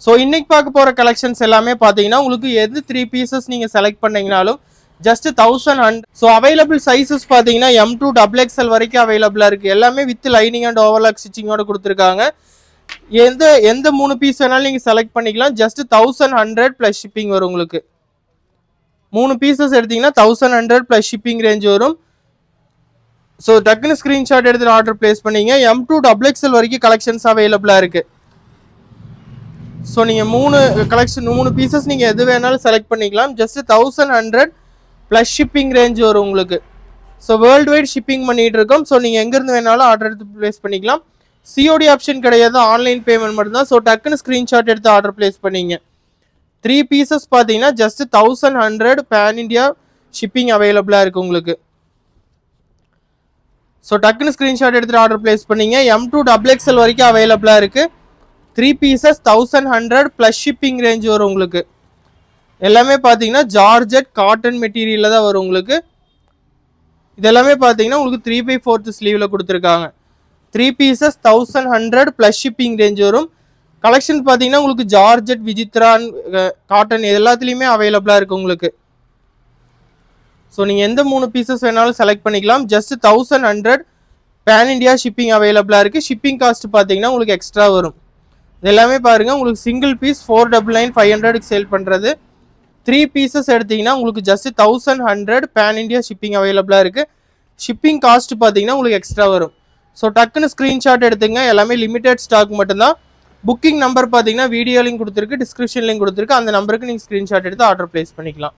So இன்னைக்கு பார்க்க போகிற கலெக்ஷன்ஸ் எல்லாமே பார்த்தீங்கன்னா உங்களுக்கு எது 3 பீசஸ் நீங்கள் செலக்ட் பண்ணீங்கனாலும் ஜஸ்ட் 1100. ஸோ அவைலபிள் சைஸஸ் பார்த்தீங்கன்னா M2 XXL வரைக்கும் அவைலபிளாக இருக்குது. எல்லாமே வித் லைனிங் அண்ட் ஓவர்லாக் ஸ்டிச்சிங்கோட கொடுத்துருக்காங்க. எந்த 3 பீஸ் வேணாலும் நீங்கள் செலக்ட் பண்ணிக்கலாம். ஜஸ்ட் 1100 ப்ளஸ் ஷிப்பிங் வரும். உங்களுக்கு 3 பீசஸ் எடுத்தீங்கன்னா 1100 ப்ளஸ் ஷிப்பிங் ரேஞ்ச் வரும். ஸோ டக்குன்னு ஸ்க்ரீன்ஷாட் எடுத்துகிட்டு ஆர்டர் பிளேஸ் பண்ணிங்க. M2 XXL வரைக்கும் கலெக்ஷன்ஸ் அவைலபிளாக இருக்குது. ஸோ நீங்கள் 3 பீசஸ் நீங்கள் எது வேணாலும் செலக்ட் பண்ணிக்கலாம். ஜஸ்ட் 1100 ப்ளஸ் ஷிப்பிங் ரேஞ்ச் வரும் உங்களுக்கு. ஸோ வேர்ல்டு வைட் ஷிப்பிங் பண்ணிகிட்டு இருக்கோம். ஸோ நீங்கள் எங்கேருந்து வேணாலும் ஆர்டர் எடுத்து ப்ளேஸ் பண்ணிக்கலாம். சிஓடி ஆப்ஷன் கிடையாது, ஆன்லைன் பேமெண்ட் மட்டும்தான். ஸோ டக்குன்னு ஸ்க்ரீன்ஷாட் எடுத்து ஆர்டர் ப்ளேஸ் பண்ணிங்க. 3 பீசஸ் பார்த்தீங்கன்னா ஜஸ்ட் 1100 பேன் இண்டியா ஷிப்பிங் அவைலபிளாக இருக்குது உங்களுக்கு. ஸோ டக்குன்னு ஸ்க்ரீன்ஷாட் எடுத்துகிட்டு ஆர்டர் ப்ளேஸ் பண்ணிங்க. M2 XXL வரைக்கும் அவைலபிளாக இருக்குது. 3 பீசஸ் 1100 ப்ளஸ் ஷிப்பிங் ரேஞ்ச் வரும் உங்களுக்கு. எல்லாமே பார்த்தீங்கன்னா ஜார்ஜெட் காட்டன் மெட்டீரியலில் தான் வரும் உங்களுக்கு. இதெல்லாமே பார்த்தீங்கன்னா உங்களுக்கு 3/4 ஸ்லீவில் கொடுத்துருக்காங்க. 3 பீசஸ் 1100 ப்ளஸ் ஷிப்பிங் ரேஞ்ச் வரும். கலெக்ஷன் பார்த்தீங்கன்னா உங்களுக்கு ஜார்ஜெட், விஜித்ரான், காட்டன் எல்லாத்துலேயுமே அவைலபிளாக இருக்குது உங்களுக்கு. ஸோ நீங்கள் எந்த 3 பீசஸ் வேணாலும் செலக்ட் பண்ணிக்கலாம். ஜஸ்ட் 1100 பேன் இண்டியா ஷிப்பிங் அவைலபிளாக இருக்குது. ஷிப்பிங் காஸ்ட் பார்த்தீங்கன்னா உங்களுக்கு எக்ஸ்ட்ரா வரும். இது எல்லாமே பாருங்கள் உங்களுக்கு சிங்கிள் பீஸ் 499 500 சேல் பண்ணுறது. 3 பீசஸ் எடுத்தீங்கன்னா உங்களுக்கு ஜஸ்ட் 1100 பேன் இண்டியா ஷிப்பிங் அவைலபிளாக இருக்குது. ஷிப்பிங் காஸ்ட் பார்த்தீங்கன்னா உங்களுக்கு எக்ஸ்ட்ரா வரும். ஸோ டக்குன்னு ஸ்க்ரீன்ஷாட் எடுத்துங்க. எல்லாமே லிமிடெட் ஸ்டாக் மட்டும்தான். புக்கிங் நம்பர் பார்த்தீங்கன்னா வீடியோ லிங்க் கொடுத்துருக்கு, டிஸ்கிரிப்ஷன் லிங்க் கொடுத்துருக்கு. அந்த நம்பருக்கு நீங்கள் ஸ்க்ரீன்ஷாட் எடுத்து ஆர்டர் பிளேஸ் பண்ணிக்கலாம்.